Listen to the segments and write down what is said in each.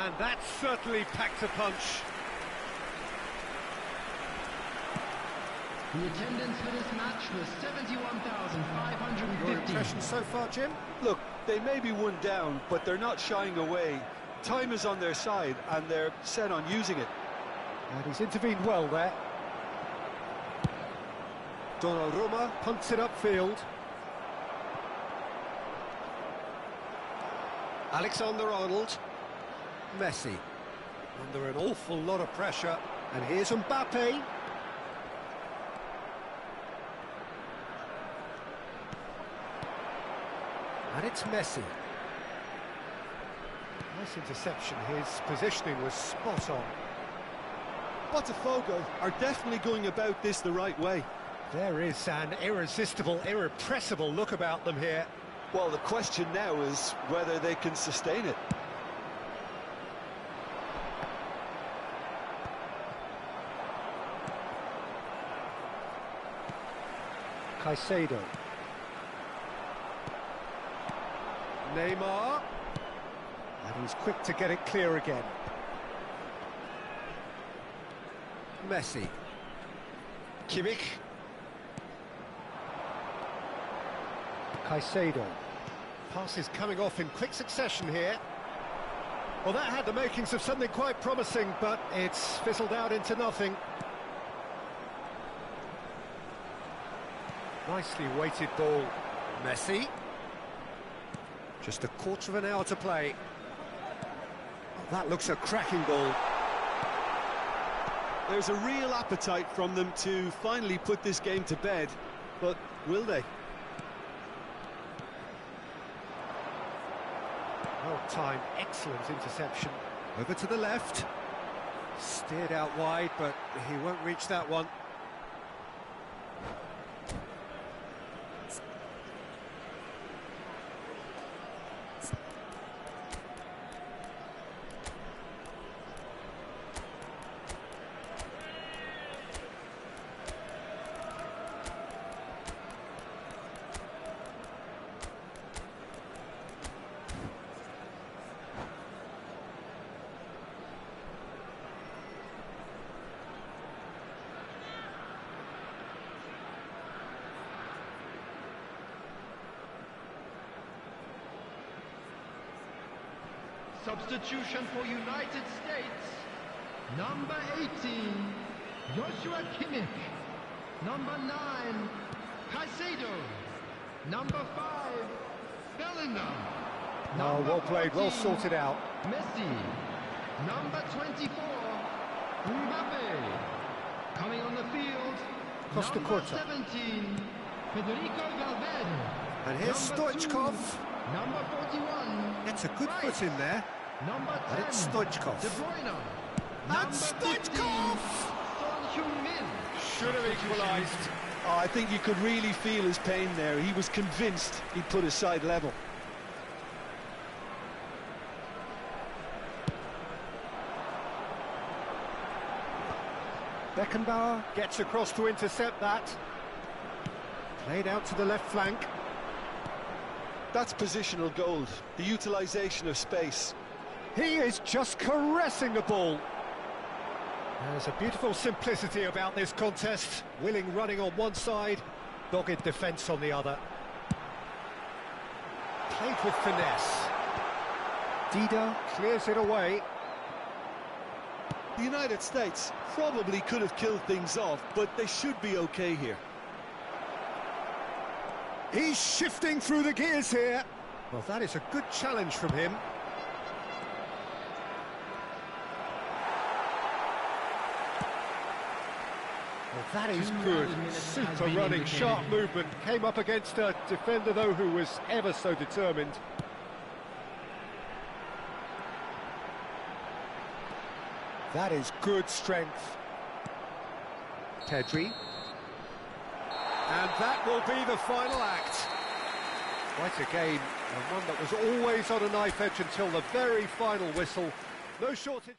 And that certainly packed a punch. The attendance for this match was 71,550. Your impression so far, Jim? Look, they may be one down, but they're not shying away. Time is on their side, and they're set on using it. And he's intervened well there. Donnarumma punts it upfield. Alexander-Arnold. Messi. Under an awful lot of pressure. And here's Mbappe. And it's Messi. Nice interception. His positioning was spot on. Botafogo are definitely going about this the right way. There is an irresistible, irrepressible look about them here. Well, the question now is whether they can sustain it. Caicedo. Neymar. And he's quick to get it clear again. Messi. Kimmich. Caicedo. Passes coming off in quick succession here. Well, that had the makings of something quite promising, but it's fizzled out into nothing. Nicely weighted ball. Messi. Just a quarter of an hour to play. Oh, that looks a cracking ball. There's a real appetite from them to finally put this game to bed, but will they? Well-timed, excellent interception. Over to the left. Steered out wide, but he won't reach that one. Substitution for United States. Number 18, Joshua Kimmich. Number 9, Caicedo. Number 5, Bellingham. Oh, well played, well sorted out. Messi. Number 24, Mbappe. Coming on the field, Costa number Curta. 17, Federico Valverde. And here's Number Stoichkov. 2, number 41. Gets a good Right. foot in there. Number 10, And it's Stoichkov. De Bruyne. And Number 15, Stoichkov! Son Heung-min. Should have equalised. Oh, I think you could really feel his pain there. He was convinced he'd put his side level. Beckenbauer gets across to intercept that. Played out to the left flank. That's positional gold, the utilisation of space. He is just caressing the ball. There's a beautiful simplicity about this contest. Willing running on one side, dogged defence on the other. Played with finesse. Dida clears it away. The United States probably could have killed things off, but they should be okay here. He's shifting through the gears here. Well, that is a good challenge from him. Well, that is good. Super running, sharp movement. Came up against a defender, though, who was ever so determined. That is good strength. Pedri. And that will be the final act. Quite a game, and one that was always on a knife edge until the very final whistle. No shortage.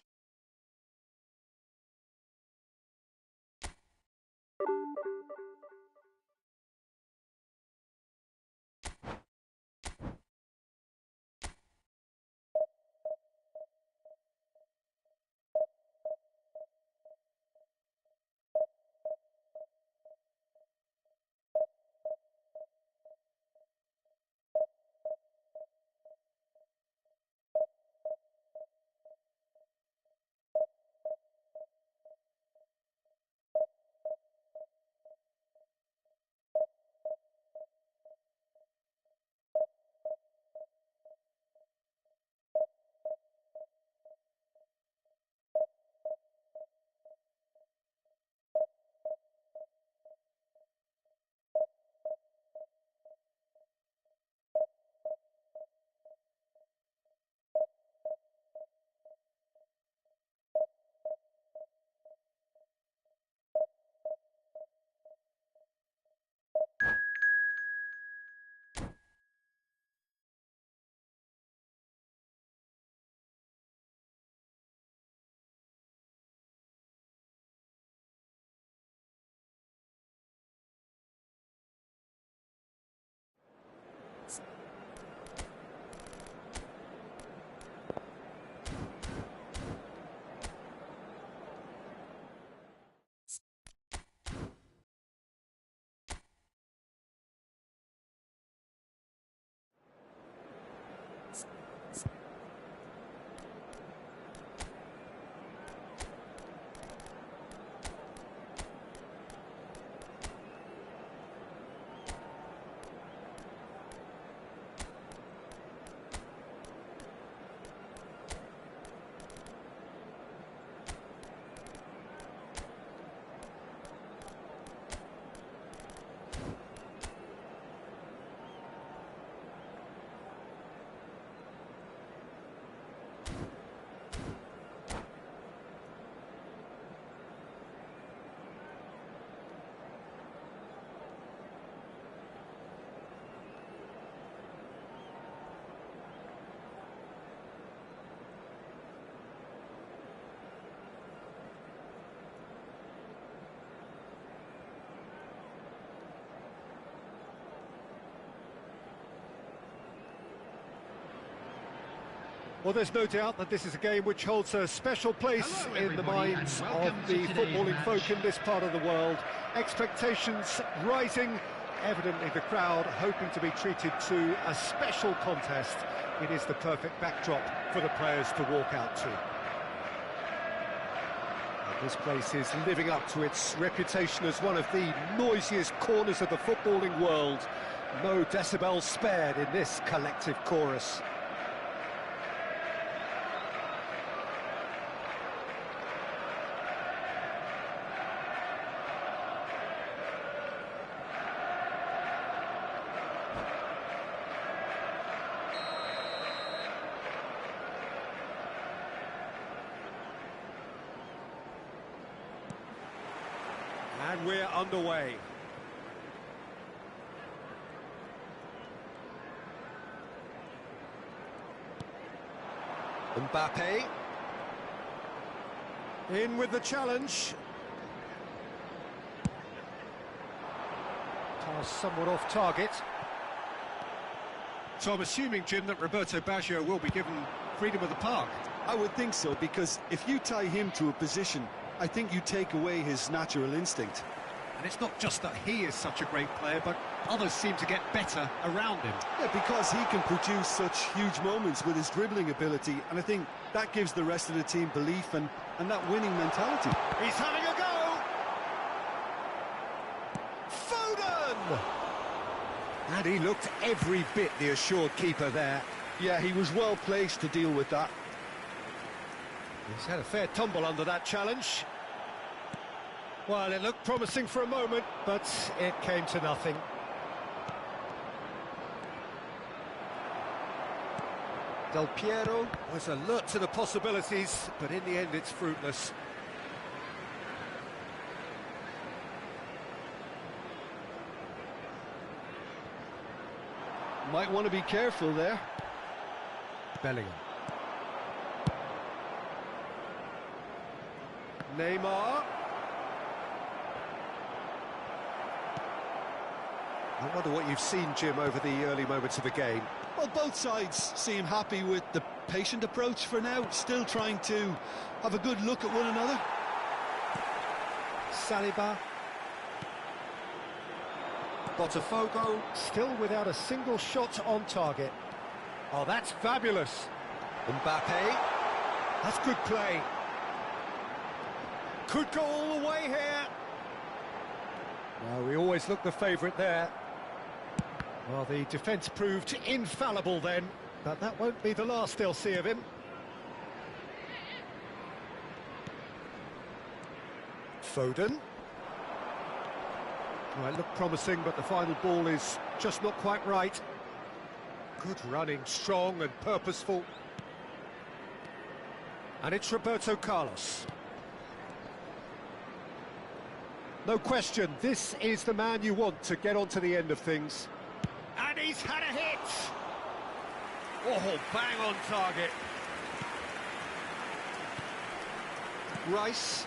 Well, there's no doubt that this is a game which holds a special place Hello, in the everybody, minds and of welcome to the today's footballing match. folk in this part of the world. Expectations rising, evidently the crowd hoping to be treated to a special contest. It is the perfect backdrop for the players to walk out to. And this place is living up to its reputation as one of the noisiest corners of the footballing world. No decibels spared in this collective chorus. And we're underway. Mbappe. In with the challenge. Pass somewhat off target. So I'm assuming, Jim, that Roberto Baggio will be given freedom of the park. I would think so, because if you tie him to a position, I think you take away his natural instinct. And it's not just that he is such a great player, but others seem to get better around him. Yeah, because he can produce such huge moments with his dribbling ability, and I think that gives the rest of the team belief and that winning mentality. He's having a go! Foden! And he looked every bit the assured keeper there. Yeah, he was well placed to deal with that. He's had a fair tumble under that challenge. Well, it looked promising for a moment, but it came to nothing. Del Piero was alert to the possibilities, but in the end it's fruitless. Might want to be careful there. Bellingham. Neymar. I wonder what you've seen, Jim, over the early moments of the game. Well, both sides seem happy with the patient approach for now, still trying to have a good look at one another. Saliba. Botafogo still without a single shot on target. Oh, that's fabulous. Mbappe. That's good play. Could go all the way here. Well, we always look the favourite there. Well, the defence proved infallible then, but that won't be the last they'll see of him. Foden. Well, it looked promising, but the final ball is just not quite right. Good running, strong and purposeful. And it's Roberto Carlos. No question, this is the man you want to get onto the end of things. And he's had a hit! Oh, bang on target. Rice.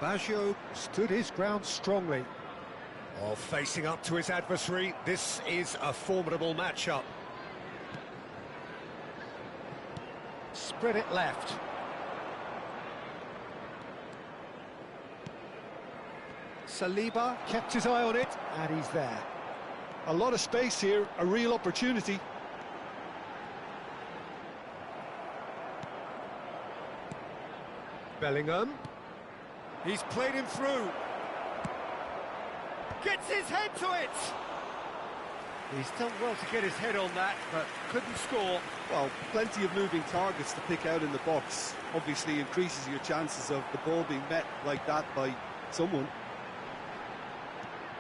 Baggio stood his ground strongly. Oh, facing up to his adversary, this is a formidable matchup. Spread it left. Saliba kept his eye on it, and he's there. A lot of space here, a real opportunity. Bellingham. He's played him through. Gets his head to it! He's done well to get his head on that, but couldn't score. Well, plenty of moving targets to pick out in the box. Obviously increases your chances of the ball being met like that by someone.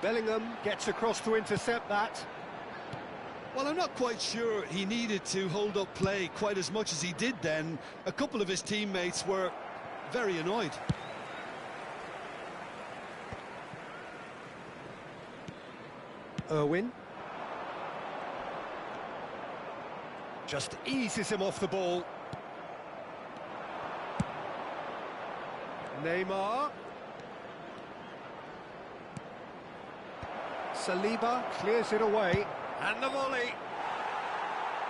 Bellingham gets across to intercept that. Well, I'm not quite sure he needed to hold up play quite as much as he did then. A couple of his teammates were very annoyed. Irwin. Just eases him off the ball. Neymar. Saliba clears it away, and the volley.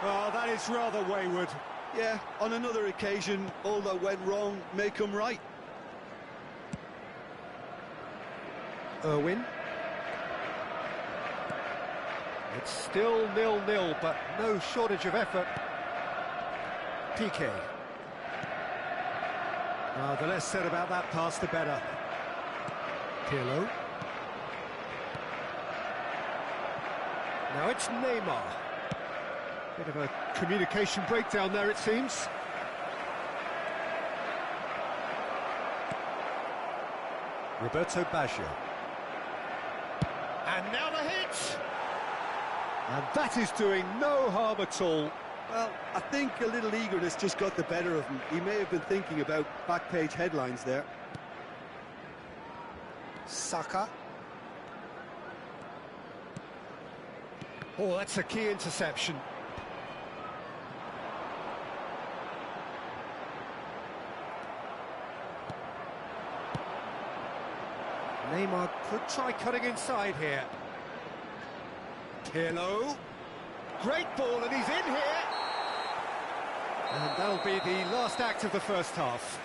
Oh, that is rather wayward. Yeah, on another occasion, all that went wrong may come right. Irwin. It's still 0-0, but no shortage of effort. PK. The less said about that pass, the better. Pirlo. Now it's Neymar. Bit of a communication breakdown there, it seems. Roberto Baggio. And now the hit! And that is doing no harm at all. Well, I think a little eagerness just got the better of him. He may have been thinking about back-page headlines there. Saka. Oh, that's a key interception. Neymar could try cutting inside here. Pirlo. Great ball, and he's in here. And that'll be the last act of the first half.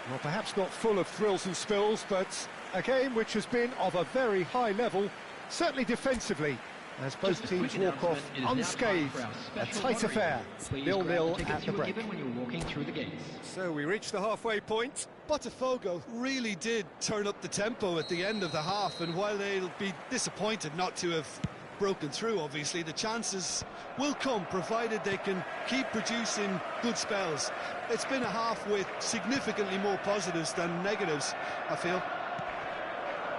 Well, perhaps not full of thrills and spills, but a game which has been of a very high level, certainly defensively, as both teams walk off unscathed. A tight affair, 0-0 at the break. When you're walking through the gates. So we reach the halfway point. Botafogo really did turn up the tempo at the end of the half, and while they'll be disappointed not to have broken through, obviously, the chances will come, provided they can keep producing good spells. It's been a half with significantly more positives than negatives, I feel.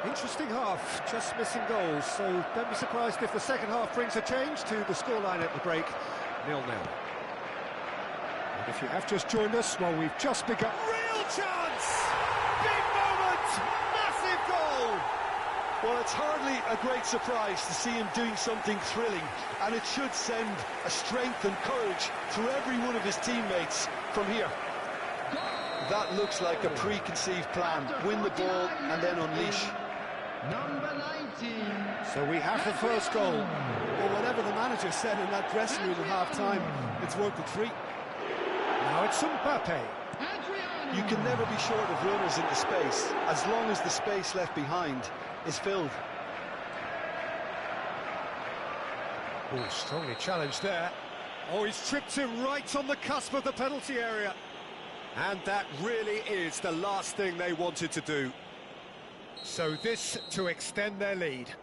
Interesting half, just missing goals, so don't be surprised if the second half brings a change to the scoreline at the break, 0-0. And if you have just joined us, well, we've just begun. Real chance! Big moment! Massive goal! Well, it's hardly a great surprise to see him doing something thrilling, and it should send a strength and courage through every one of his teammates from here. That looks like a preconceived plan. Win the ball and then unleash. Number 19. So we have the first goal. Well, whatever the manager said in that dressing room at half-time, it's worked a treat. Now it's Mbappe. You can never be short of runners into space, as long as the space left behind is filled. Oh, strongly challenged there. Oh, he's tripped him right on the cusp of the penalty area. And that really is the last thing they wanted to do. So this to extend their lead.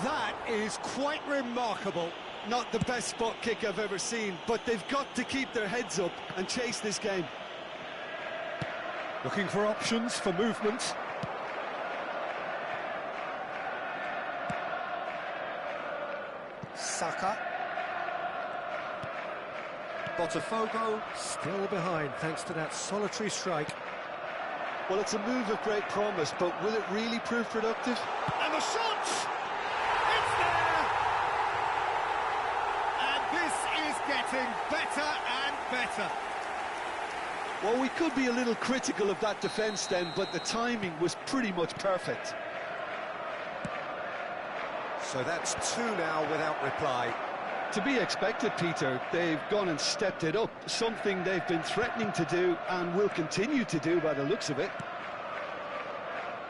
That is quite remarkable. Not the best spot kick I've ever seen, but they've got to keep their heads up and chase this game. Looking for options for movement. Saka. Botafogo still behind thanks to that solitary strike. Well, it's a move of great promise, but will it really prove productive? And the shot! It's there! And this is getting better and better. Well, we could be a little critical of that defence then, but the timing was pretty much perfect. So that's 2 now without reply. To be expected, Peter. They've gone and stepped it up, something they've been threatening to do and will continue to do by the looks of it.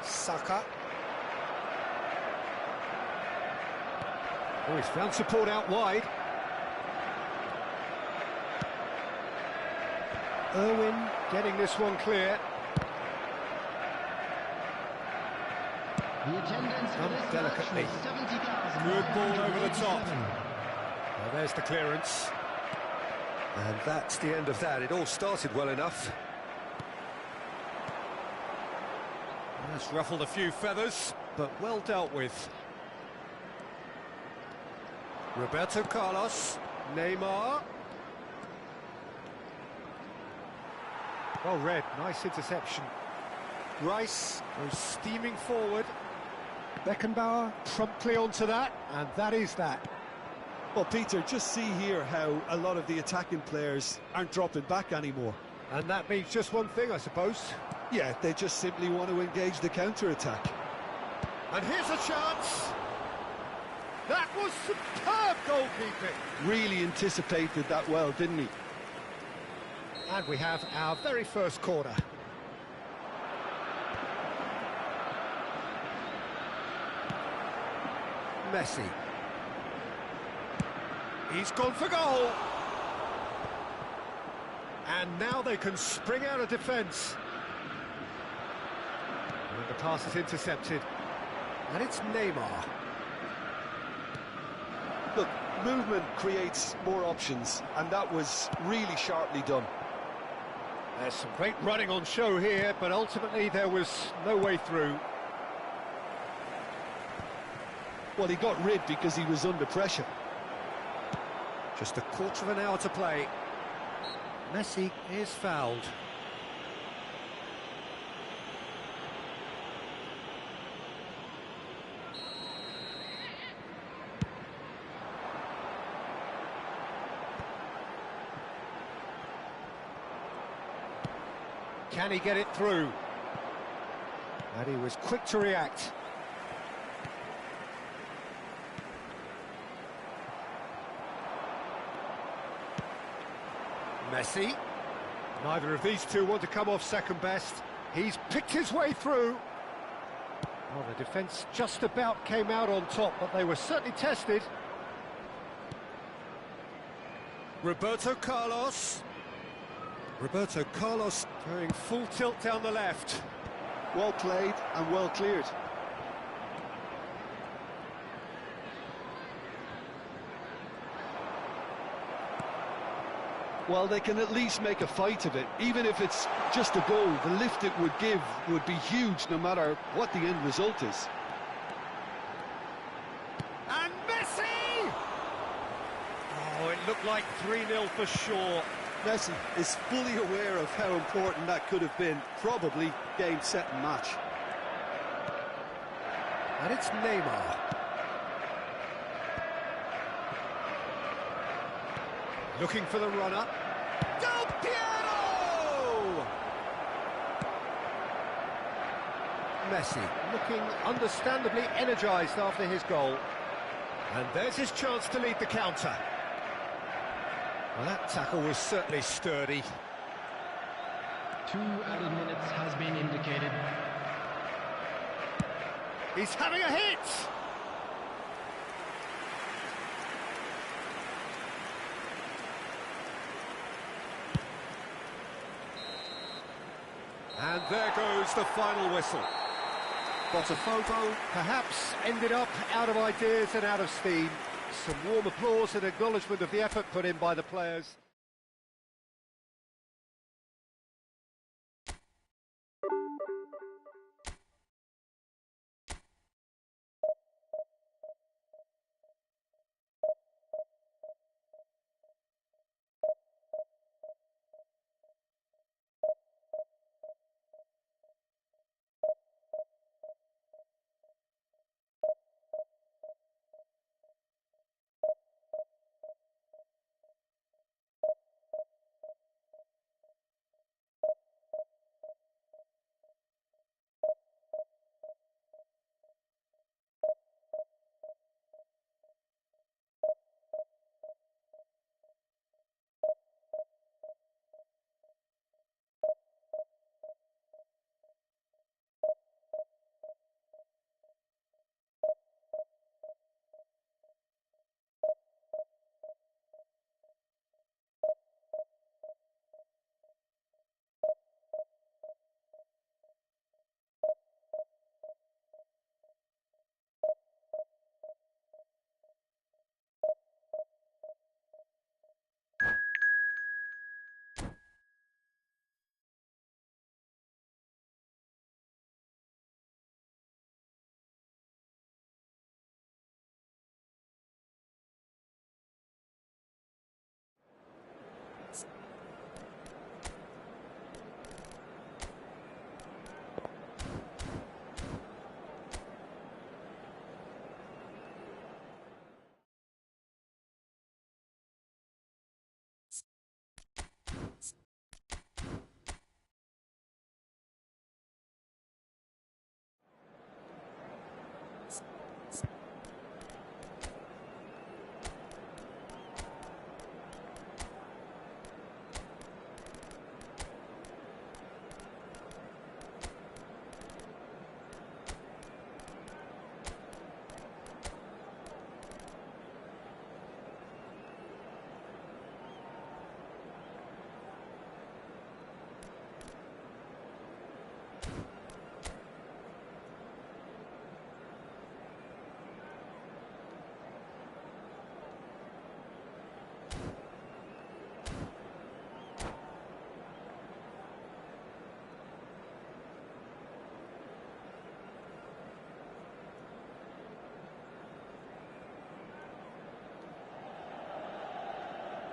Saka. Oh, he's found support out wide. Irwin getting this one clear. The attendance for this delicately. match was 70,000. Good ball over the top. Well, there's the clearance. And that's the end of that. It all started well enough. That's ruffled a few feathers, but well dealt with. Roberto Carlos, Neymar. Well read, nice interception. Rice goes steaming forward. Beckenbauer promptly onto that, and that is that. Well, Peter, just see here how a lot of the attacking players aren't dropping back anymore. And that means just one thing, I suppose. Yeah, they just simply want to engage the counter-attack. And here's a chance. That was superb goalkeeping. Really anticipated that well, didn't he? And we have our very first corner. Messi. He's gone for goal. And now they can spring out of defence. And the pass is intercepted. And it's Neymar. Look, movement creates more options, and that was really sharply done. There's some great running on show here, but ultimately there was no way through. Well, he got rid because he was under pressure. Just a quarter of an hour to play. Messi is fouled. Can he get it through? And he was quick to react. Messi. Neither of these two want to come off second best. He's picked his way through. Well, the defence just about came out on top, but they were certainly tested. Roberto Carlos. Roberto Carlos going full tilt down the left. Well played and well cleared. Well, they can at least make a fight of it. Even if it's just a goal, the lift it would give would be huge no matter what the end result is. And Messi! Oh, it looked like 3-0 for sure. Messi is fully aware of how important that could have been. Probably game, set and match. And it's Neymar. Looking for the runner. Del Piero! Messi looking understandably energised after his goal. And there's his chance to lead the counter. Well, that tackle was certainly sturdy. 2 added minutes has been indicated. He's having a hit! And there goes the final whistle. Botafogo perhaps ended up out of ideas and out of steam. Some warm applause and acknowledgement of the effort put in by the players.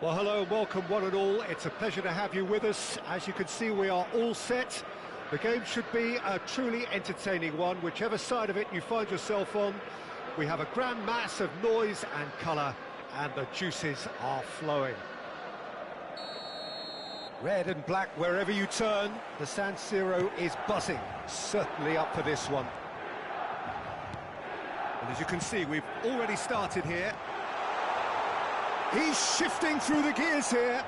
Well, hello and welcome one and all. It's a pleasure to have you with us. As you can see, we are all set. The game should be a truly entertaining one, whichever side of it you find yourself on. We have a grand mass of noise and colour, and the juices are flowing. Red and black wherever you turn, the San Siro is buzzing. Certainly up for this one. And as you can see, we've already started here. He's shifting through the gears here.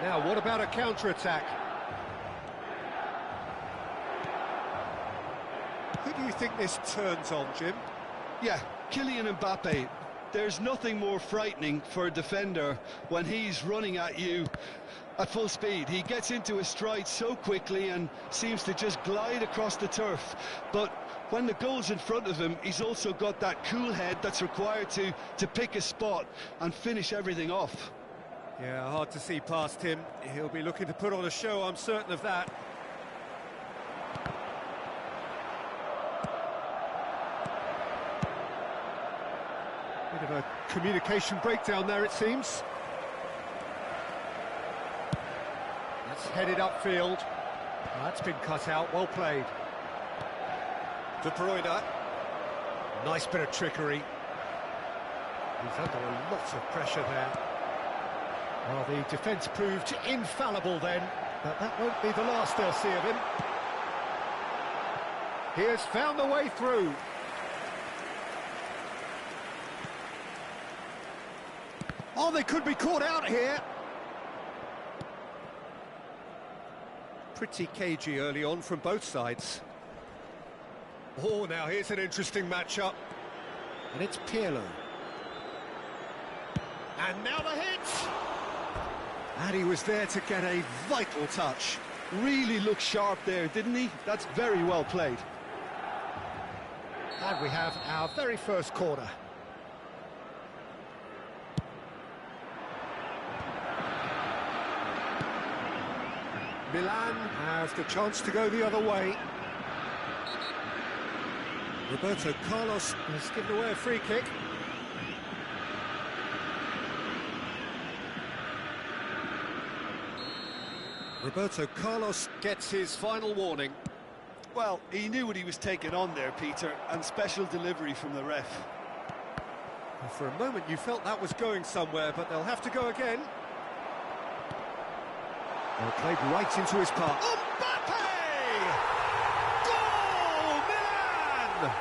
Now, what about a counter-attack? Who do you think this turns on, Jim? Yeah, Kylian Mbappe. There's nothing more frightening for a defender when he's running at you at full speed. He gets into his stride so quickly and seems to just glide across the turf. But when the goal's in front of him, he's also got that cool head that's required to pick a spot and finish everything off. Yeah, hard to see past him. He'll be looking to put on a show, I'm certain of that. Bit of a communication breakdown there, it seems. That's headed upfield. That's been cut out, well played. De Bruyne. Nice bit of trickery. He's under a lot of pressure there. Well, the defence proved infallible then, but that won't be the last they'll see of him. He has found the way through. Oh, they could be caught out here. Pretty cagey early on from both sides. Oh, now here's an interesting matchup. And it's Pirlo. And now the hit! And he was there to get a vital touch. Really looked sharp there, didn't he? That's very well played. And we have our very first corner. Milan has the chance to go the other way. Roberto Carlos has given away a free kick. Roberto Carlos gets his final warning. Well, he knew what he was taking on there, Peter, and special delivery from the ref. And for a moment you felt that was going somewhere, but they'll have to go again. Well, played right into his path. Mbappe! Goal! Milan!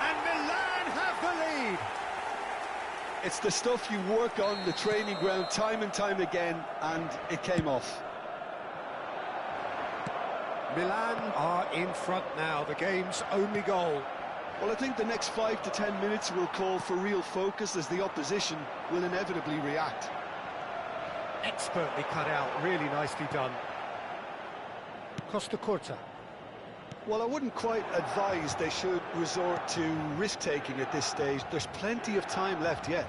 And Milan have the lead. It's the stuff you work on the training ground time and time again, and it came off. Milan are in front now, the game's only goal. Well, I think the next 5 to 10 minutes will call for real focus as the opposition will inevitably react. Expertly cut out, really nicely done. Costa Curta. Well, I wouldn't quite advise they should resort to risk-taking at this stage. There's plenty of time left yet.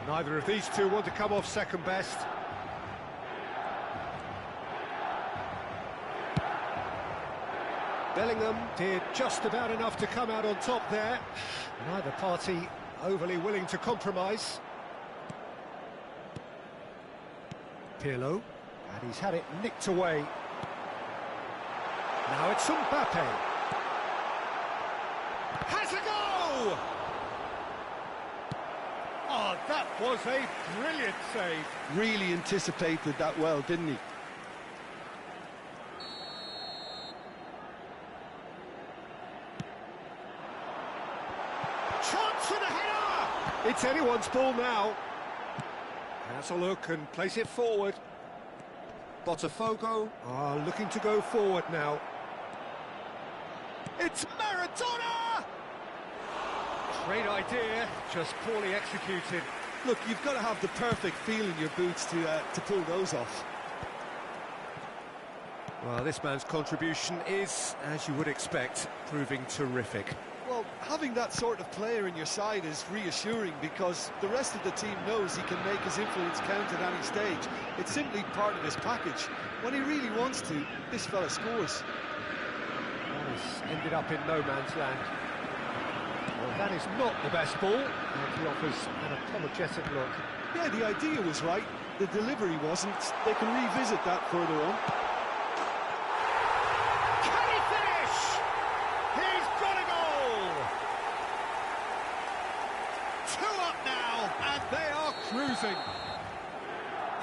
Neither of these two want to come off second best. Bellingham did just about enough to come out on top there. Neither party overly willing to compromise. Pirlo, and he's had it nicked away. Now it's Mbappe. Has a go! Oh, that was a brilliant save. Really anticipated that well, didn't he? Chance for the header! It's anyone's ball now. Has a look and place it forward. Botafogo are looking to go forward now. It's Maradona! Great idea, just poorly executed. Look, you've got to have the perfect feel in your boots to pull those off. Well, this man's contribution is, as you would expect, proving terrific. Well, having that sort of player in your side is reassuring because the rest of the team knows he can make his influence count at any stage. It's simply part of his package. When he really wants to, this fella scores. Well, he's ended up in no man's land. Well, That is not the best ball, and he offers an apologetic look. Yeah, the idea was right, the delivery wasn't. They can revisit that further on. Can he finish? He's got a goal! 2 up now, and they are cruising.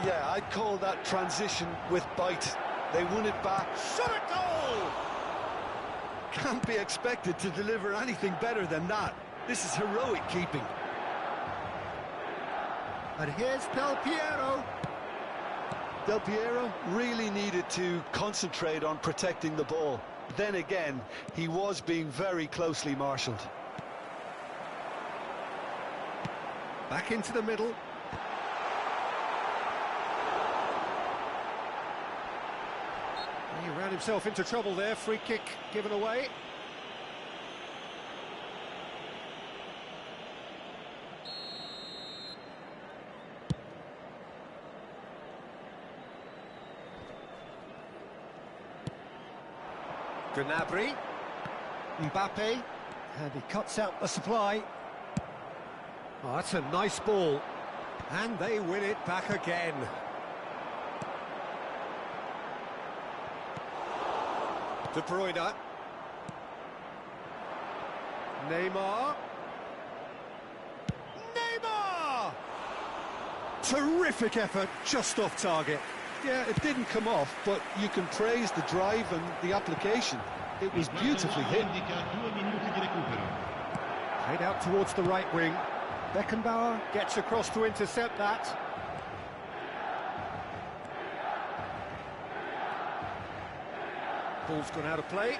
Yeah, I'd call that transition with bite. They won it back. Shot a goal! Can't be expected to deliver anything better than that. This is heroic keeping. And here's Del Piero. Del Piero really needed to concentrate on protecting the ball. Then again, he was being very closely marshalled. Back into the middle. He ran himself into trouble there. Free kick given away. Gnabry, Mbappe, and he cuts out the supply. Oh, that's a nice ball, and they win it back again. De Bruyne, Neymar, terrific effort, just off target. Yeah, it didn't come off, but you can praise the drive and the application. It was beautifully hit. Played out towards the right wing. Beckenbauer gets across to intercept that. Ball's gone out of play.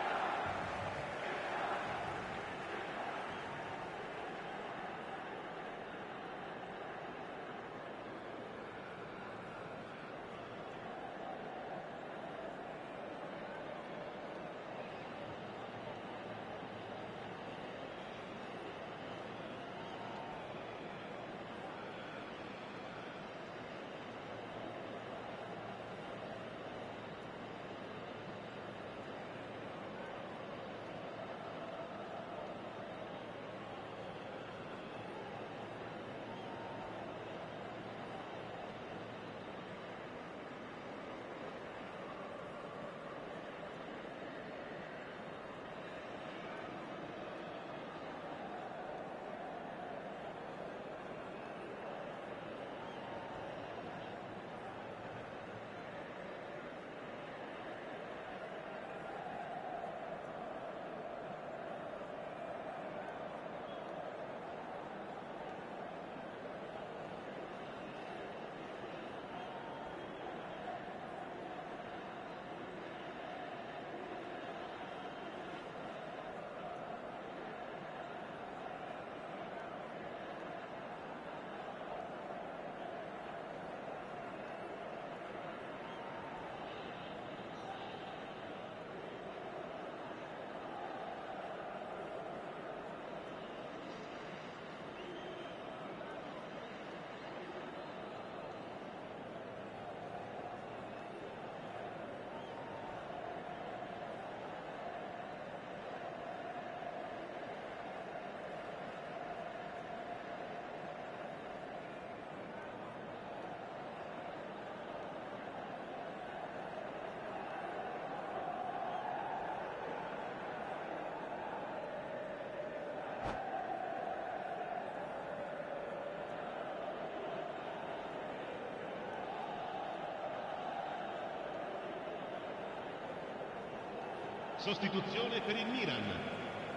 Sostituzione per il Milan.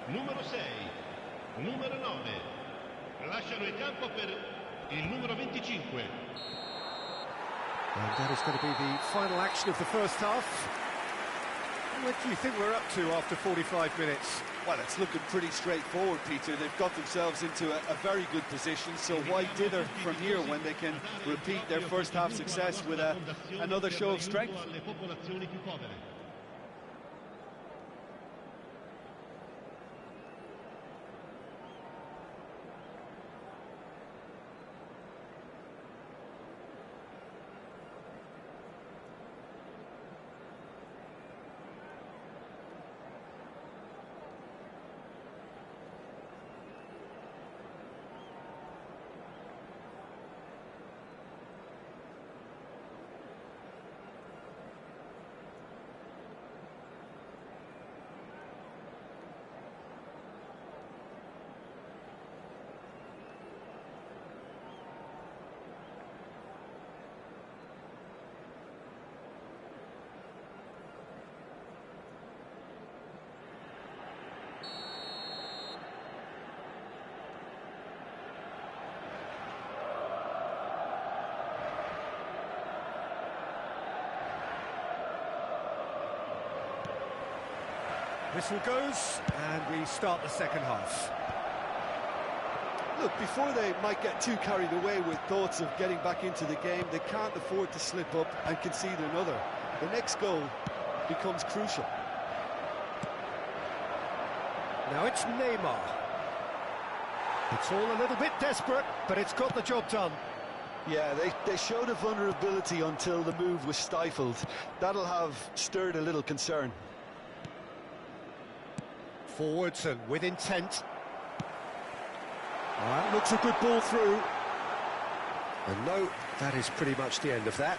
Numero 6, numero 9. Lasciano il campo per il numero 25. And that is going to be the final action of the first half. What do you think we're up to after 45 minutes? Well, it's looking pretty straightforward, Peter. They've got themselves into a very good position, so why dither from here when they can repeat their first half success with another show of strength? Whistle goes, and we start the second half. Look, before they might get too carried away with thoughts of getting back into the game, they can't afford to slip up and concede another. The next goal becomes crucial. Now it's Neymar. It's all a little bit desperate, but it's got the job done. Yeah, they showed a vulnerability until the move was stifled. That'll have stirred a little concern. Forwards and with intent. Looks a good ball through. And no, that is pretty much the end of that.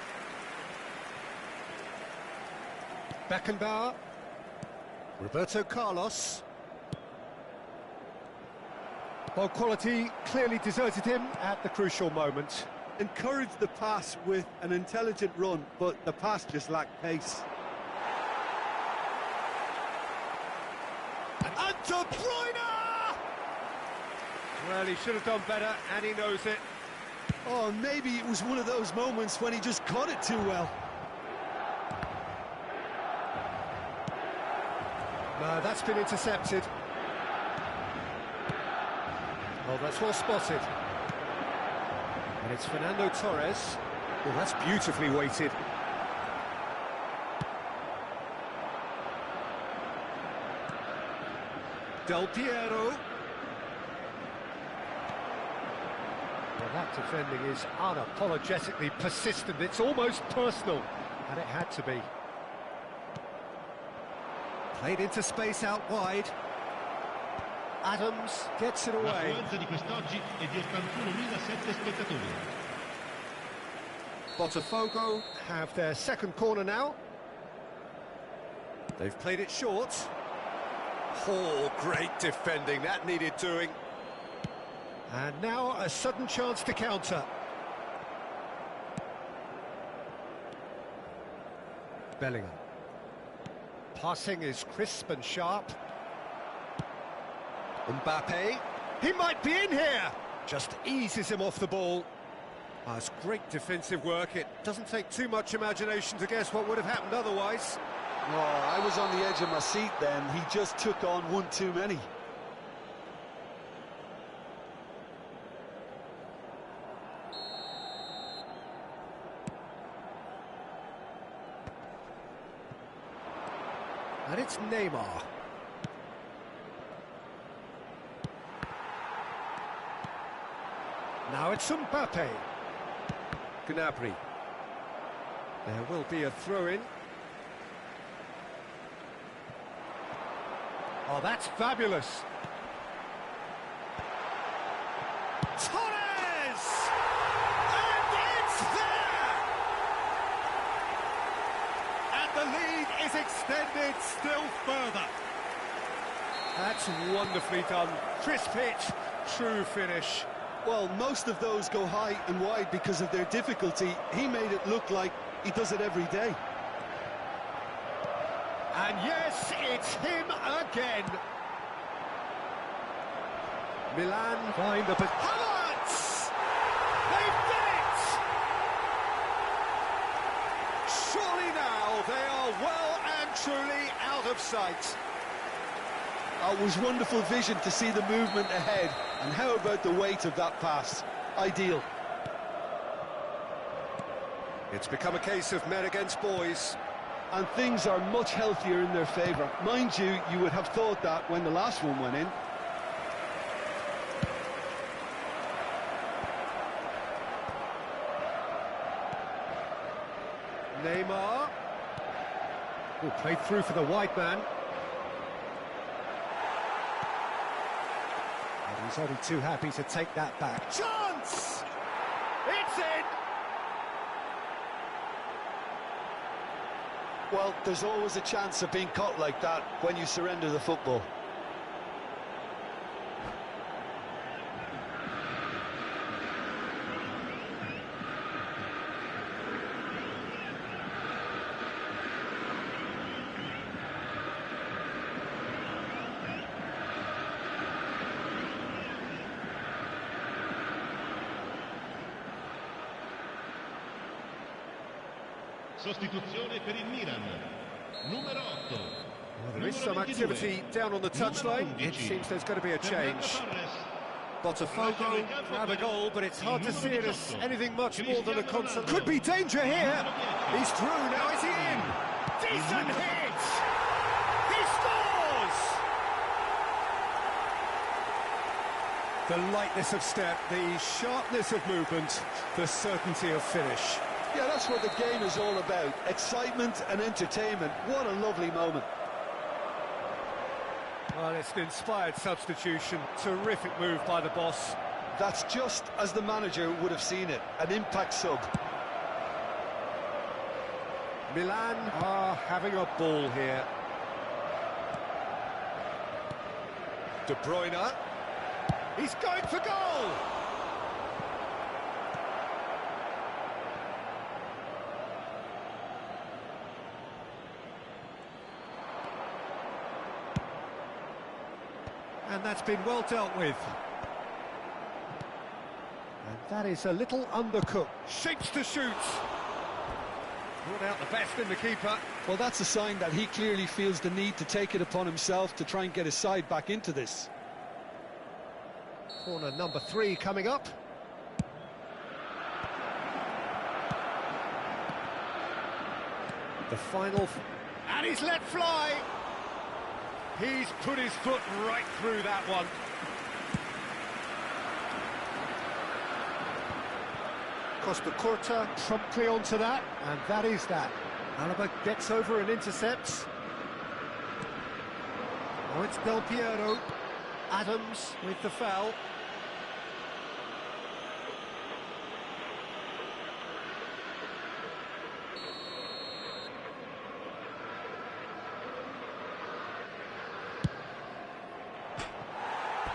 Beckenbauer. Roberto Carlos. Ball quality clearly deserted him at the crucial moment. Encouraged the pass with an intelligent run, but the pass just lacked pace. And De Bruyne! Well, he should have done better, and he knows it. Oh, maybe it was one of those moments when he just caught it too well. No, that's been intercepted. Oh, that's well spotted. And it's Fernando Torres. Oh, that's beautifully weighted. Del Piero. Well, that defending is unapologetically persistent. It's almost personal, and it had to be. Played into space out wide. Adams gets it away. L'affluenza di quest'oggi è di 81.007 spettatori. Botafogo have their second corner now. They've played it short. Oh, great defending, that needed doing. And now a sudden chance to counter. Bellingham. Passing is crisp and sharp. Mbappe. He might be in here! Just eases him off the ball. It's great defensive work. It doesn't take too much imagination to guess what would have happened otherwise. Oh, I was on the edge of my seat then. He just took on one too many. And it's Neymar. Now it's Mbappe. Gnabry. There will be a throw-in. Oh, that's fabulous. Torres! And it's there! And the lead is extended still further. That's wonderfully done. Crisp hit, true finish. Well, most of those go high and wide because of their difficulty. He made it look like he does it every day. And yes, it's him again. Milan find the... Havertz! They've done it! Surely now they are well and truly out of sight. It was wonderful vision to see the movement ahead. And how about the weight of that pass? Ideal. It's become a case of men against boys. And things are much healthier in their favour. Mind you, you would have thought that when the last one went in. Neymar. Oh, played through for the wide man. And he's only too happy to take that back. Chance! It's in! Well, there's always a chance of being caught like that when you surrender the football. Sostituzione per il Milan. Numero 8. Well, there is some activity down on the touchline. It seems there's going to be a change. Botafogo have a goal, but it's hard to see it as anything much more than a constant. Could be danger here. He's through, now is he in? Decent hit! He scores! The lightness of step, the sharpness of movement, the certainty of finish. Yeah, that's what the game is all about. Excitement and entertainment. What a lovely moment. Well, it's an inspired substitution. Terrific move by the boss. That's just as the manager would have seen it. An impact sub. Milan are having a ball here. De Bruyne. He's going for goal! And that's been well dealt with. And that is a little undercooked. Shapes to shoot. Brought out the best in the keeper. Well, that's a sign that he clearly feels the need to take it upon himself to try and get his side back into this. Corner number 3 coming up. The final... And he's let fly! He's put his foot right through that one. Costa Curta promptly onto that, and that is that. Alaba gets over and intercepts. Oh, it's Del Piero. Adams with the foul.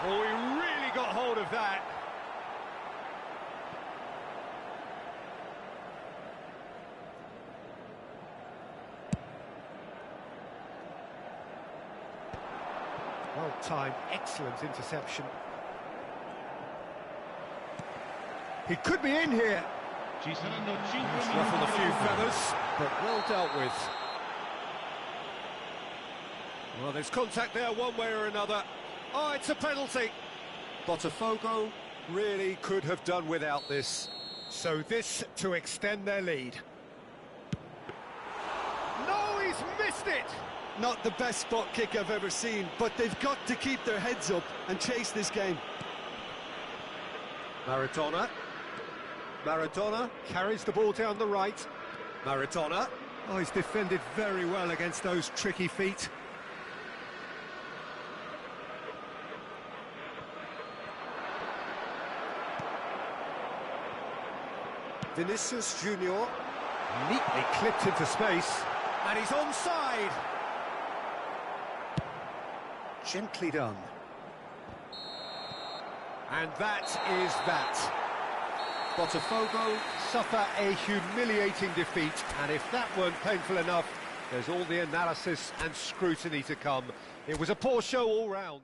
Oh, he really got hold of that. Well timed, excellent interception. He could be in here. Ci saranno 5 He's ruffled a few feathers, but well dealt with. Well, there's contact there one way or another. Oh, it's a penalty. Botafogo really could have done without this. So this to extend their lead. No, he's missed it! Not the best spot kick I've ever seen, but they've got to keep their heads up and chase this game. Maradona. Maradona carries the ball down the right. Maradona. Oh, he's defended very well against those tricky feet. Vinicius Junior, neatly clipped into space, and he's onside. Gently done. And that is that. Botafogo suffer a humiliating defeat, and if that weren't painful enough, there's all the analysis and scrutiny to come. It was a poor show all round.